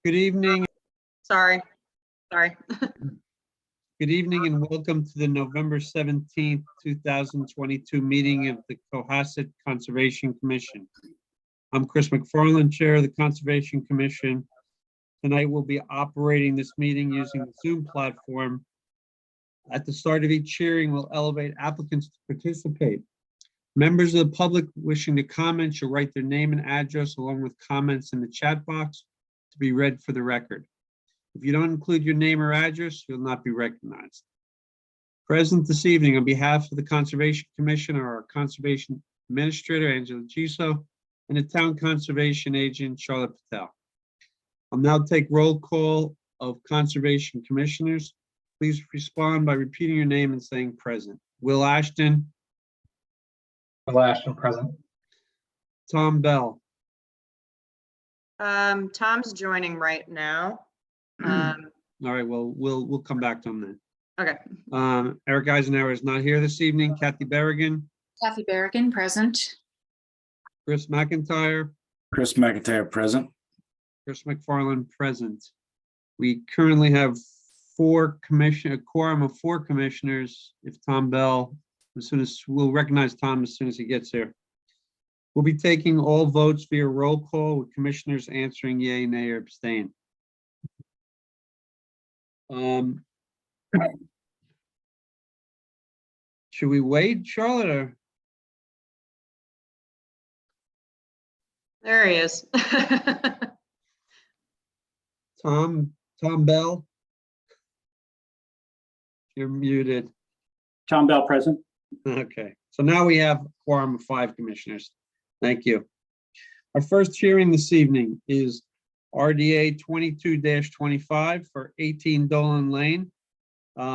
Good evening. Sorry. Good evening and welcome to the November 17th, 2022 meeting of the Cohasset Conservation Commission. I'm Chris McFarland, Chair of the Conservation Commission. Tonight we'll be operating this meeting using the Zoom platform. At the start of each hearing, we'll elevate applicants to participate. Members of the public wishing to comment should write their name and address along with comments in the chat box to be read for the record. If you don't include your name or address, you'll not be recognized. Present this evening on behalf of the Conservation Commission are our Conservation Administrator, Angela Giso, and the Town Conservation Agent, Charlotte Patel. I'll now take roll call of Conservation Commissioners. Please respond by repeating your name and saying present. Will Ashton. Will Ashton, present. Tom Bell. Tom's joining right now. All right, well, we'll come back to him then. Okay. Eric Eisenhower is not here this evening. Kathy Berrigan. Kathy Berrigan, present. Chris McIntyre. Chris McIntyre, present. Chris McFarland, present. We currently have a quorum of 4 commissioners. If Tom Bell, we'll recognize Tom as soon as he gets here. We'll be taking all votes via roll call with commissioners answering yay, nay, or abstain. Should we wait, Charlotte, or? There he is. Tom Bell? You're muted. Tom Bell, present. Okay, so now we have a quorum of 5 commissioners. Thank you. Our first hearing this evening is RDA 22-25 for 18 Dolan Lane.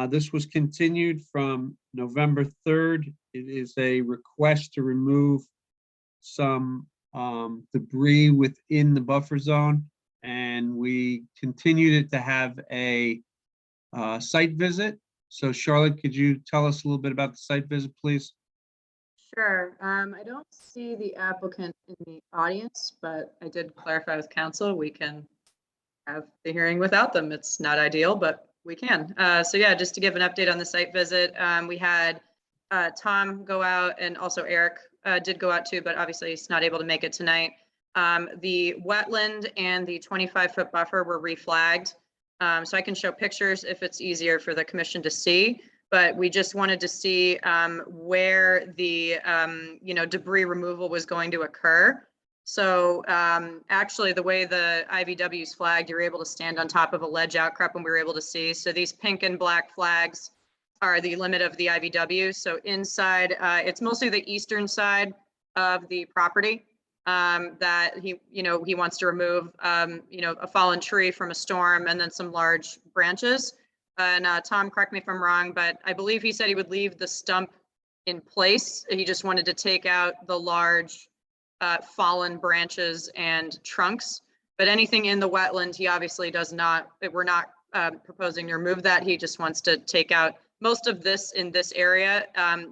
This was continued from November 3rd. It is a request to remove some debris within the buffer zone, and we continued it to have a site visit. So Charlotte, could you tell us a little bit about the site visit, please? Sure. I don't see the applicant in the audience, but I did clarify with council, we can have the hearing without them. It's not ideal, but we can. So yeah, just to give an update on the site visit, we had Tom go out, and also Eric did go out too, but obviously he's not able to make it tonight. The wetland and the 25-foot buffer were reflagged. So I can show pictures if it's easier for the commission to see, but we just wanted to see where the debris removal was going to occur. So actually the way the IVW is flagged, you're able to stand on top of a ledge outcrop and we were able to see. So these pink and black flags are the limit of the IVW. So inside, it's mostly the eastern side of the property that he wants to remove, a fallen tree from a storm and then some large branches. And Tom, correct me if I'm wrong, but I believe he said he would leave the stump in place. He just wanted to take out the large fallen branches and trunks, but anything in the wetland, he obviously does not, we're not proposing to remove that. He just wants to take out most of this in this area.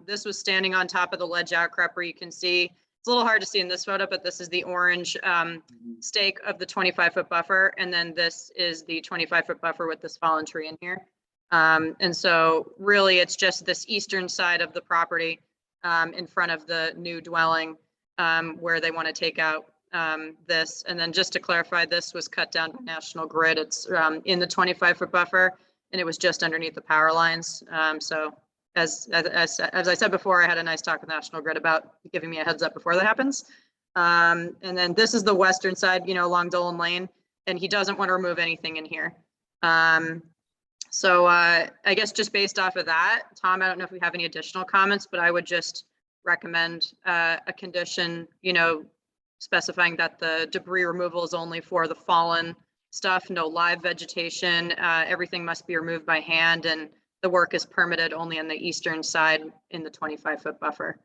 This was standing on top of the ledge outcrop where you can see, it's a little hard to see in this photo, but this is the orange stake of the 25-foot buffer. And then this is the 25-foot buffer with this fallen tree in here. And so really it's just this eastern side of the property in front of the new dwelling where they want to take out this. And then just to clarify, this was cut down by National Grid. It's in the 25-foot buffer and it was just underneath the power lines. So as I said before, I had a nice talk with National Grid about giving me a heads up before that happens. And then this is the western side, along Dolan Lane, and he doesn't want to remove anything in here. So I guess just based off of that, Tom, I don't know if we have any additional comments, but I would just recommend a condition, specifying that the debris removal is only for the fallen stuff, no live vegetation, everything must be removed by hand, and the work is permitted only on the eastern side in the 25-foot buffer.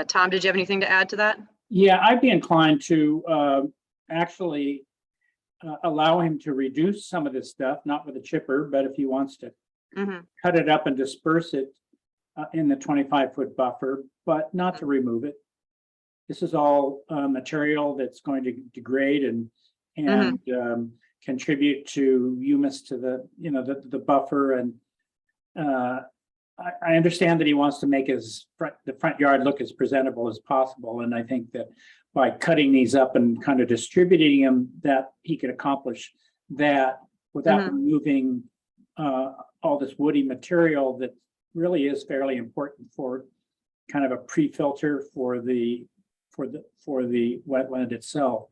Tom, did you have anything to add to that? Yeah, I'd be inclined to actually allow him to reduce some of this stuff, not with a chipper, but if he wants to cut it up and disperse it in the 25-foot buffer, but not to remove it. This is all material that's going to degrade and contribute to humus to the, you know, the buffer. And I understand that he wants to make the front yard look as presentable as possible. And I think that by cutting these up and kind of distributing them, that he could accomplish that without removing all this woody material that really is fairly important for kind of a pre-filter for the wetland itself.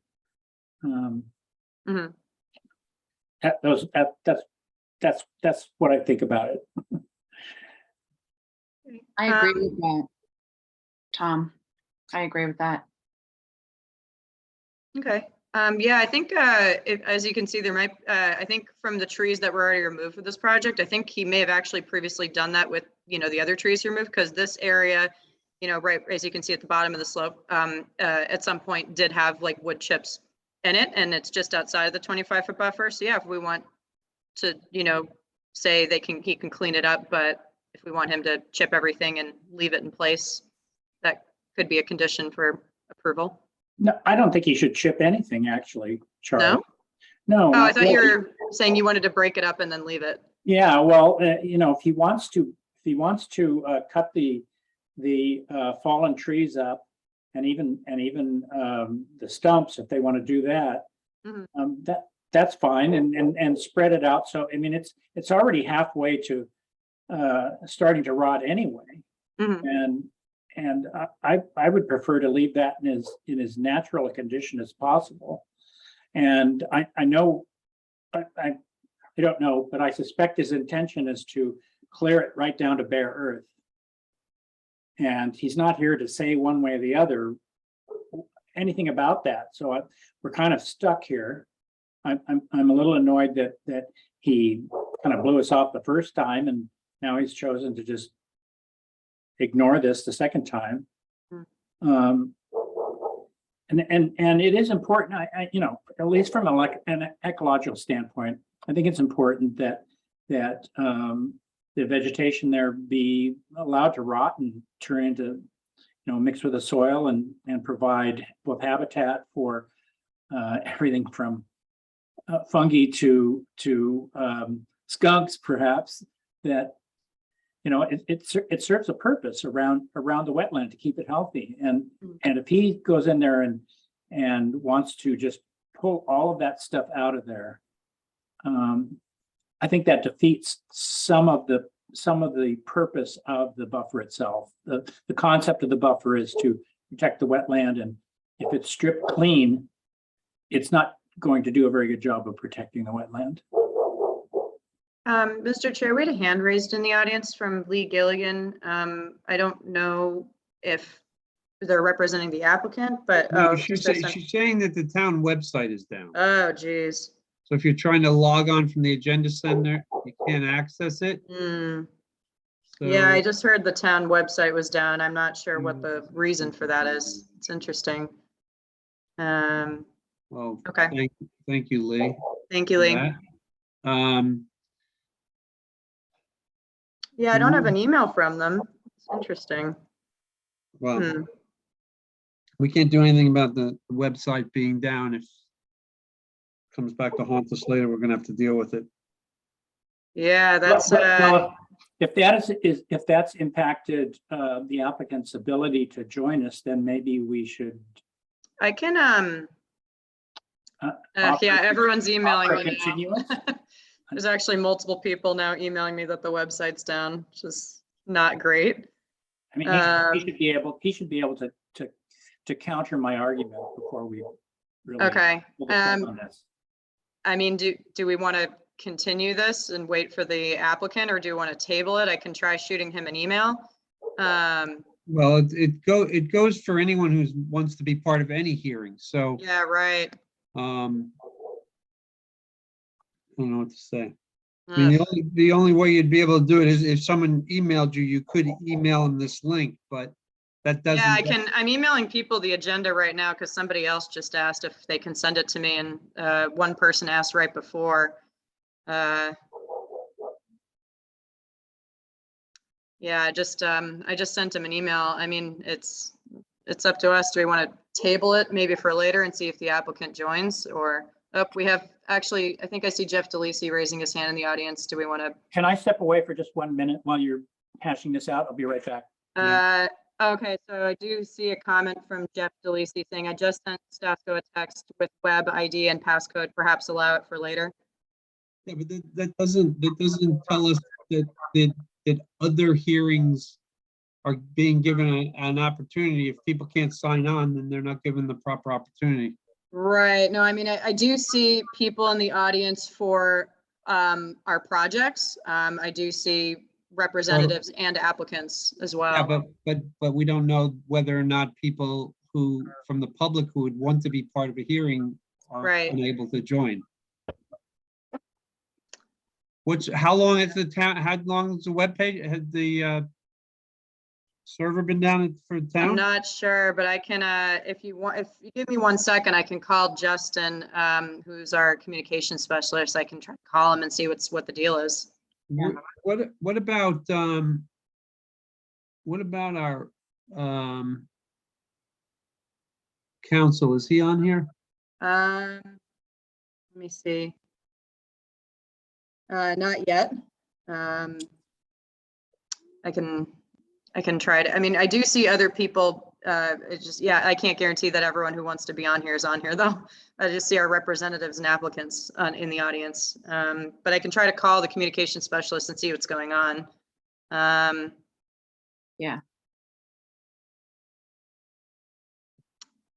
That's what I think about it. I agree with that. Tom, I agree with that. Okay. Yeah, I think as you can see, there might, I think from the trees that were already removed for this project, I think he may have actually previously done that with, you know, the other trees he removed, because this area, you know, right, as you can see at the bottom of the slope, at some point did have like wood chips in it, and it's just outside of the 25-foot buffer. So yeah, if we want to, you know, say he can clean it up, but if we want him to chip everything and leave it in place, that could be a condition for approval. No, I don't think he should chip anything, actually, Charlie. No? No. Oh, I not thought you really. were saying you wanted to break it up and then leave it. Yeah, well, you know, if he wants to cut the fallen trees up, and even the stumps, if they want to do that, that's fine, and spread it out. So I mean, it's already halfway to starting to rot anyway, and I would prefer to leave that in as natural a condition as possible. And I know, I don't know, but I suspect his intention is to clear it right down to bare earth. And he's not here to say one way or the other anything about that. So we're kind of stuck here. I'm a little annoyed that he kind of blew us off the first time, and now he's chosen to just ignore this the second time. And it is important, I you know, at least from an ecological standpoint, I think it's important that the vegetation there be allowed to rot and turn into, you know, mix with the soil and provide both habitat for everything from fungi to skunks, perhaps, that, you know, it serves a purpose around the wetland to keep it healthy. And if he goes in there and wants to just pull all of that stuff out of there, I think that defeats some of the purpose of the buffer itself. The concept of the buffer is to protect the wetland, and if it's stripped clean, it's not going to do a very good job of protecting the wetland. Mr. Chair, we had a hand raised in the audience from Lee Gilligan. I don't know if they're representing the applicant, but No, she's saying that the town website is down. oh, geez. So if you're trying to log on from the agenda center, you can't access it. Yeah, I So- just heard the town website was down. I'm not sure what the reason for that is. It's interesting. Well, Okay. thank you, Lee. Thank you, for Lee. that. Yeah, I don't have an email from them. It's interesting. Well, we can't do anything about the website being down. If it comes back to haunt us later, we're gonna have to deal with it. Yeah, that's Well, if that's impacted the applicant's ability to join us, then maybe we should I can offer- yeah, everyone's emailing offer a me now. continuance. There's actually multiple people now emailing me that the website's down, which is not great. I mean, he should be able to counter my argument before we really. Okay. pull the plug on this. I mean, do we want to continue this and wait for the applicant, or do you want to table it? I can try shooting him an email. Well, it goes for anyone who wants to be part of any hearing. So, Yeah, right. I don't know what to say. I mean, the only way you'd be able to do it is if someone emailed you, you could email them this link, but that doesn't. Yeah, I'm emailing people the agenda right now because somebody else just asked if they can send it to me, and one person asked right before. Yeah, I just sent him an email. I mean, it's up to us. Do we want to table it maybe for later and see if the applicant joins, or we have, actually, I think I see Jeff DeLisi raising his hand in the audience. Do we want to? Can I step away for just 1 minute while you're hashing this out? I'll be right back. Yeah. Okay, so I do see a comment from Jeff DeLisi saying, I just sent Stasco a text with web ID and passcode, perhaps allow it for later. Yeah, but that doesn't tell us that other hearings are being given an opportunity. If people can't sign on, then they're not given the proper opportunity. Right, no, I mean, I do see people in the audience for our projects. I do see representatives and applicants as Yeah, well. but we don't know whether or not people who, from the public who would want to be part of a hearing are Right. unable to join. How long has how long has the webpage, has the server been down for the I'm town? not sure, but I can, if you want, if you give me 1 second, I can call Justin, who's our communication specialist. I can try to call him and see what the deal is. What about our council? Is he on here? Let me see. Not yet. I can try to, I mean, I do see other people, it's just, yeah, I can't guarantee that everyone who wants to be on here is on here though. I just see our representatives and applicants in the audience. But I can try to call the communication specialist and see what's going on. Yeah.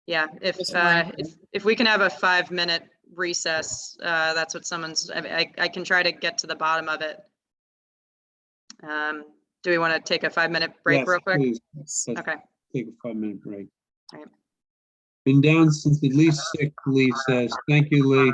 Yeah, Just one. if we can have a 5-minute recess, that's what I can try to get to the bottom of it. Do we want to take a 5-minute break Yes, real quick? please. Let's Okay. take a 5-minute break. All right. Been down since at least 6, Lee says. Thank you, Lee.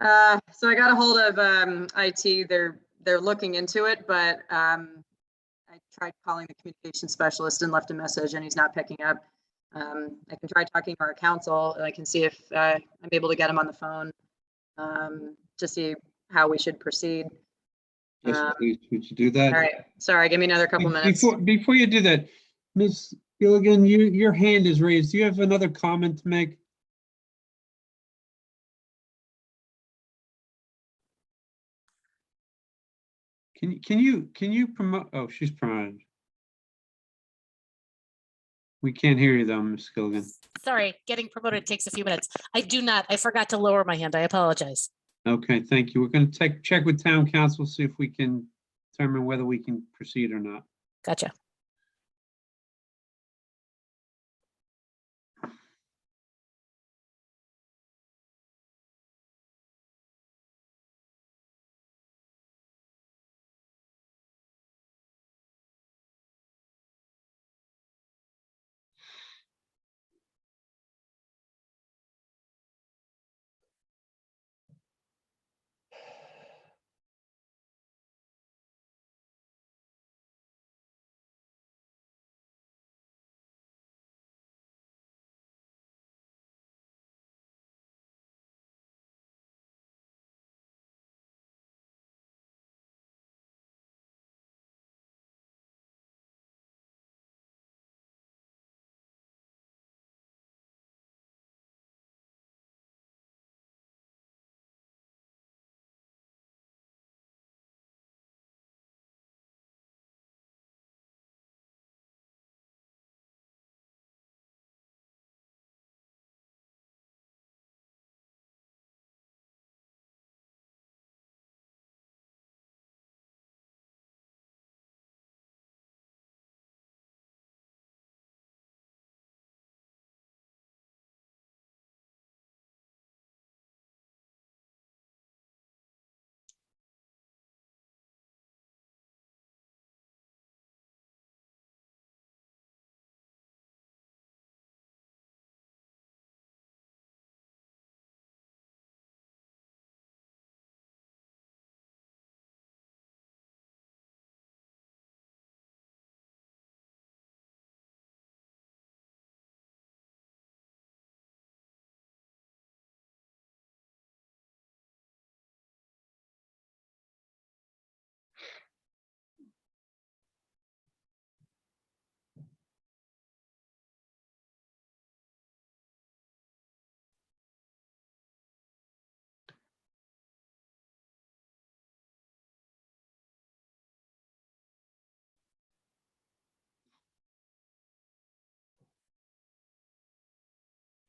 So I got a hold of IT. They're looking into it, but I tried calling the communication specialist and left a message, and he's not picking up. I can try talking to our council, and I can see if I'm able to get him on the phone to see how we should proceed. Yes, please, would you do that? All right. Sorry, give me another couple minutes. Before you do that, Ms. Gilligan, your hand is raised. Do you have another comment to make? Can you promote? Oh, she's promoted. We can't hear you though, Ms. Gilligan. Sorry, getting promoted takes a few minutes. I do not. I forgot to lower my hand. I apologize. Okay, thank you. We're going to check with town council, see if we can determine whether we can proceed or not. Gotcha.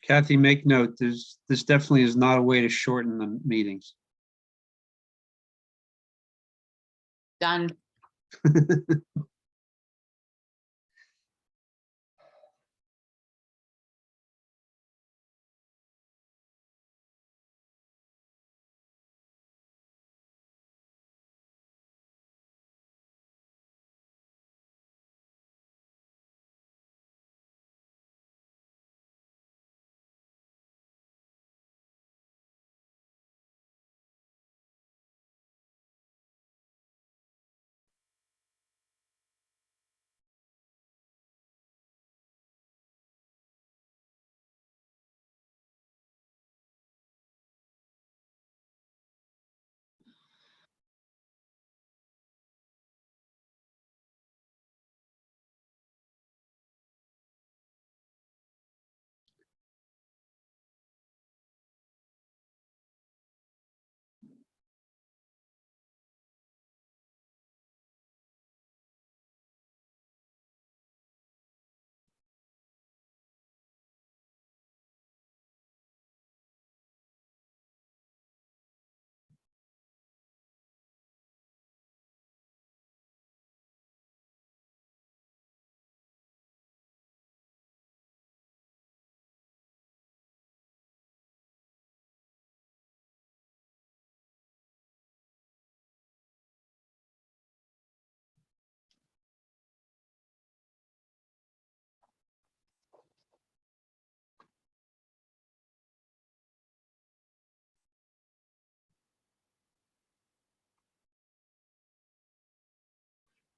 Kathy, make note, this definitely is not a way to shorten the meetings. Done.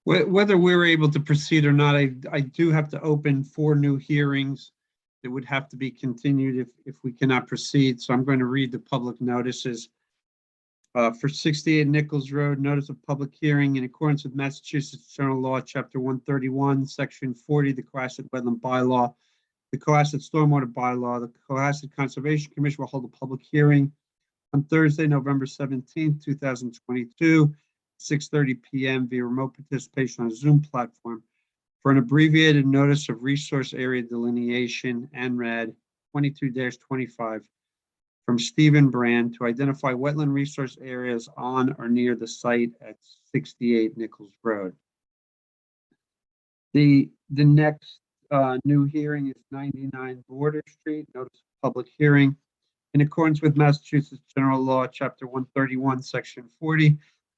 Whether we're able to proceed or not, I do have to open 4 new hearings that would have to be continued if we cannot proceed. So I'm going to read the public notices. For 68 Nichols Road, notice of public hearing in accordance with Massachusetts General Law, Chapter 131, Section 40, the Cohasset Wetland Bylaw, the Cohasset Stormwater Bylaw. The Cohasset Conservation Commission will hold a public hearing on Thursday, November 17th, 2022, 6:30 p.m. via remote participation on a Zoom platform for an abbreviated notice of resource area delineation, NRAD 22-25, from Stephen Brand to identify wetland resource areas on or near the site at 68 Nichols Road. The next new hearing is 99 Border Street, notice of public hearing. In accordance with Massachusetts General Law, Chapter 131, Section 40,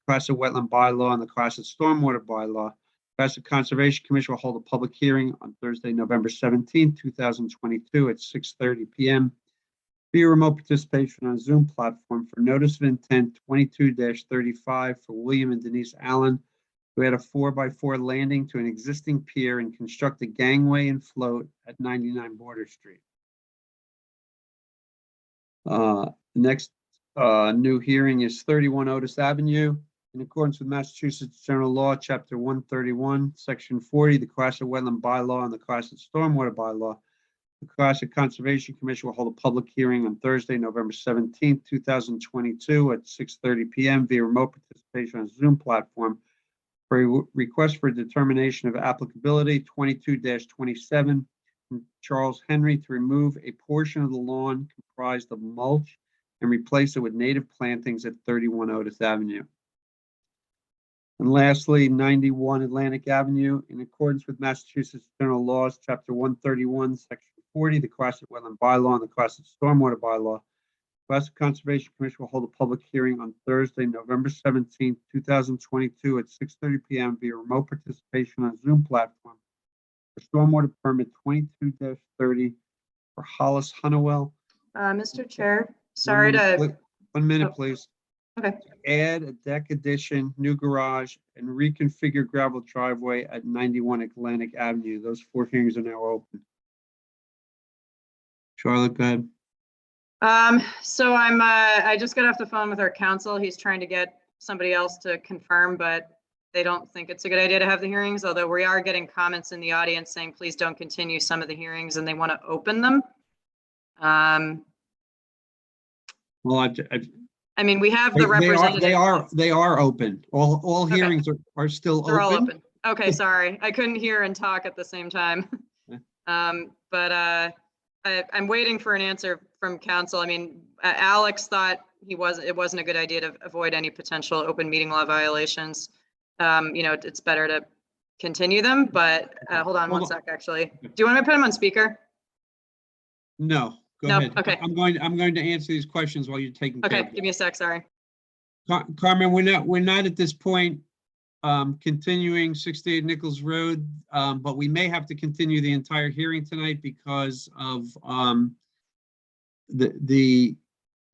Cohasset Wetland Bylaw and the Cohasset Stormwater Bylaw, Cohasset Conservation Commission will hold a public hearing on Thursday, November 17, 2022 at 6:30 p.m. via remote participation on a Zoom platform for notice of intent 22-35 for William and Denise Allen to add a 4x4 landing to an existing pier and construct a gangway and float at 99 Border Street. Next new hearing is 31 Otis Avenue. In accordance with Massachusetts General Law, Chapter 131, Section 40, the Cohasset Wetland Bylaw and the Cohasset Stormwater Bylaw, the Cohasset Conservation Commission will hold a public hearing on Thursday, November 17th, 2022 at 6:30 p.m. via remote participation on a Zoom platform for a request for determination of applicability 22-27 from Charles Henry to remove a portion of the lawn comprised of mulch and replace it with native plantings at 31 Otis Avenue. And lastly, 91 Atlantic Avenue, in accordance with Massachusetts General Laws, Chapter 131, Section 40, the Cohasset Wetland Bylaw and the Cohasset Stormwater Bylaw, the Cohasset Conservation Commission will hold a public hearing on Thursday, November 17, 2022 at 6:30 p.m. via remote participation on a Zoom platform for stormwater permit 22-30 for Hollis Honeywell. Mr. Chair, sorry to, 1 minute, oh. please. Okay. Add a deck addition, new garage, and reconfigure gravel driveway at 91 Atlantic Avenue. Those 4 hearings are now open. Charlotte, go ahead. So I just got off the phone with our counsel. He's trying to get somebody else to confirm, but they don't think it's a good idea to have the hearings, although we are getting comments in the audience saying, please don't continue some of the hearings, and they want to open them. Well, I mean, we have the representative. they are open. All Okay. hearings are still They're all open. open. Okay, sorry. I couldn't hear and talk at the same time. I'm waiting for an answer from council. I mean, Alex thought it wasn't a good idea to avoid any potential open meeting law violations. It's better to continue them, but hold on one sec, actually. Do you want me to put him on speaker? No, go No, ahead. okay. I'm going to answer these questions while you're taking care Okay, of give me a sec, sorry. Carmen, we're not at this point continuing 68 Nichols Road, but we may have to continue the entire hearing tonight because of the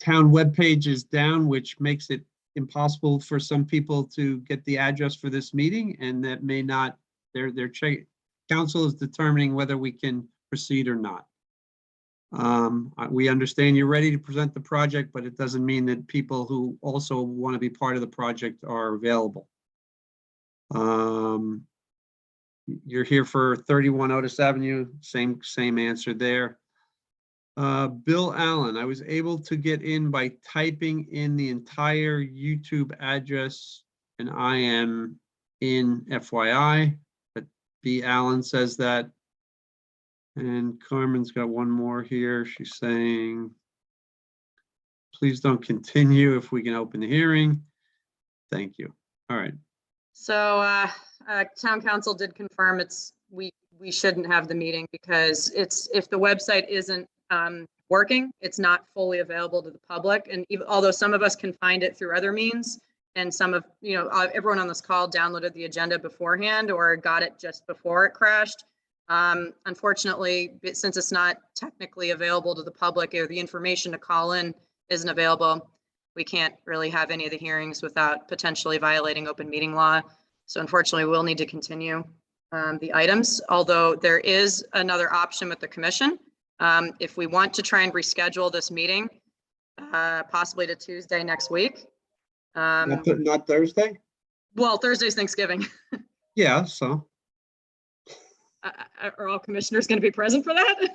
town webpage is down, which makes it impossible for some people to get the address for this meeting, and that may not, their council is determining whether we can proceed or not. We understand you're ready to present the project, but it doesn't mean that people who also want to be part of the project are available. You're here for 31 Otis Avenue, same answer there. Bill Allen, I was able to get in by typing in the entire YouTube address, and I am in FYI, but B. Allen says that. And Carmen's got one more here. She's saying, please don't continue if we can open the hearing. Thank you. All right. So town council did confirm we shouldn't have the meeting because if the website isn't working, it's not fully available to the public. And although some of us can find it through other means, and some of, everyone on this call downloaded the agenda beforehand or got it just before it crashed. Unfortunately, since it's not technically available to the public or the information to call in isn't available, we can't really have any of the hearings without potentially violating open meeting law. So unfortunately, we'll need to continue the items, although there is another option with the commission. If we want to try and reschedule this meeting, possibly to Tuesday next week. Not Thursday? Well, Thursday's Thanksgiving. Yeah, so, Are all commissioners going to be present for that?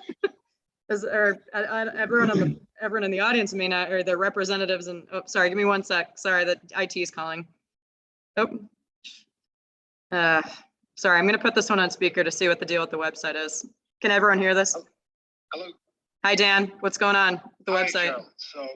Everyone in the audience may not, or their representatives and, oh, sorry, give me one sec. Sorry, the IT is calling. Oh. Sorry, I'm going to put this one on speaker to see what the deal with the website is. Can everyone hear this? Hello. Hi, Dan. What's going on with the Hi, website? Cheryl. So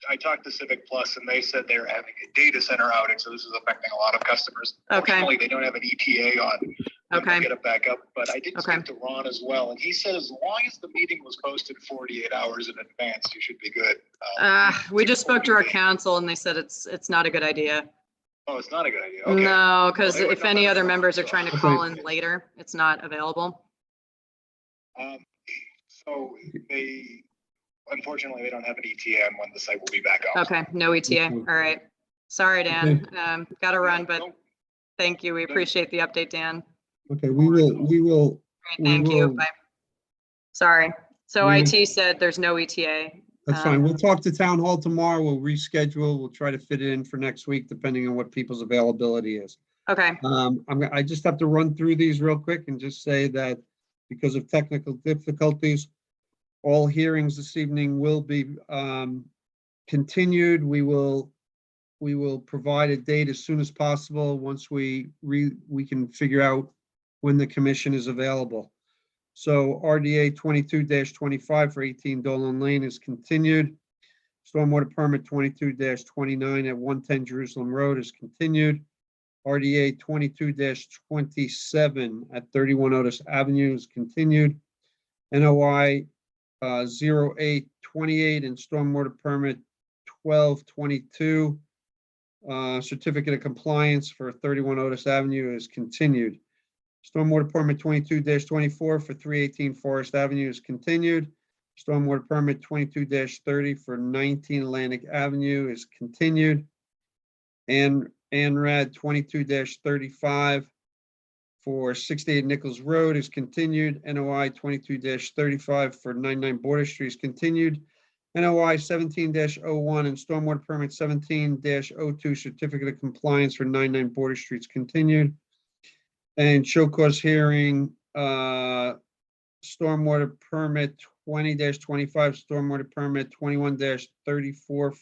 I talked to Civic Plus and they said they're having a data center outage, so this is affecting a lot of customers. Okay. Fortunately, they don't have an ETA on when they'll Okay. get it back up, but I did Okay. speak to Ron as well, and he said as long as the meeting was posted 48 hours in advance, you should be good. We just spoke to our council and they said it's not a good idea. Oh, it's not a good idea. Okay. No, because Well, they would if know any better other than members are us, trying to so- call in later, it's not available. So unfortunately, they don't have an ETA on when the site will be back up. Okay, no ETA. Okay. All right. Sorry, Dan. Got to run, but No, thank you. We appreciate the update, Dan. okay, we will, Great, We thank you. will- Bye. Sorry. So We will- IT said there's no ETA. that's fine. We'll talk to town hall tomorrow. We'll reschedule. We'll try to fit it in for next week, depending on what people's availability is. Okay, I just have to run through these real quick and just say that because of technical difficulties, all hearings this evening will be continued. We will provide a date as soon as possible once we can figure out when the commission is available. So RDA 22-25 for 18 Dolan Lane is continued. Stormwater permit 22-29 at 110 Jerusalem Road is continued. RDA 22-27 at 31 Otis Avenue is continued. NOI 0828 and stormwater permit 1222. Certificate of compliance for 31 Otis Avenue is continued. Stormwater permit 22-24 for 318 Forest Avenue is continued. Stormwater permit 22-30 for 19 Atlantic Avenue is continued. And ANRAD 22-35 for 68 Nichols Road is continued. NOI 22-35 for 99 Border Street is continued. NOI 17-01 and stormwater permit 17-02 certificate of compliance for 99 Border Street is continued. And show cause hearing, stormwater permit 20-25, stormwater permit 21-34 for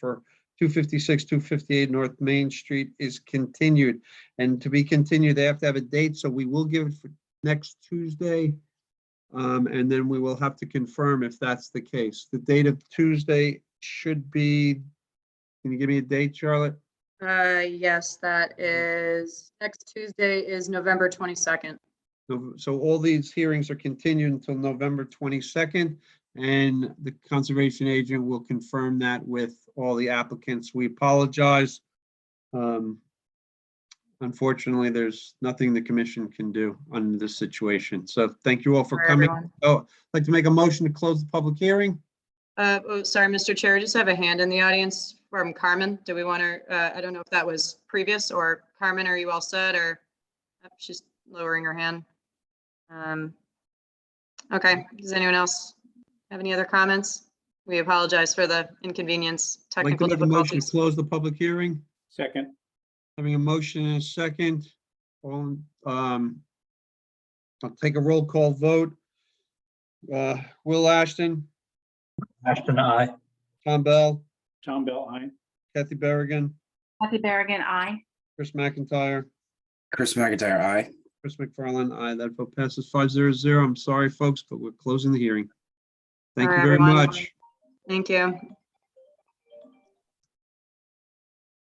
256, 258 North Main Street is continued. And to be continued, they have to have a date, so we will give it for next Tuesday. And then we will have to confirm if that's the case. The date of Tuesday should be, can you give me a date, Charlotte? yes, that is, next Tuesday is November 22nd. So all these hearings are continued until November 22nd, and the conservation agent will confirm that with all the applicants. We apologize. Unfortunately, there's nothing the commission can do under this situation. So thank you all for coming. Everyone. Oh, I'd like to make a motion to close the public hearing. Oh, sorry, Mr. Chair, I just have a hand in the audience from Carmen. Do we want to, I don't know if that was previous, or Carmen, are you all set, or she's lowering her hand? Okay, does anyone else have any other comments? We apologize for the inconvenience, I'd like to technical make a motion to difficulties. close the public hearing. Second, Having a motion and a second. I'll take a roll call vote. Will Ashton, Ashton, aye. Tom Bell, Tom Bell, aye. Kathy Berrigan, Kathy Berrigan, aye. Chris McIntyre, Chris McIntyre, aye. Chris McFarland, aye. That vote passes 5-0. I'm sorry, folks, but we're closing the hearing. Thank All you right, very everyone. much. Thank you.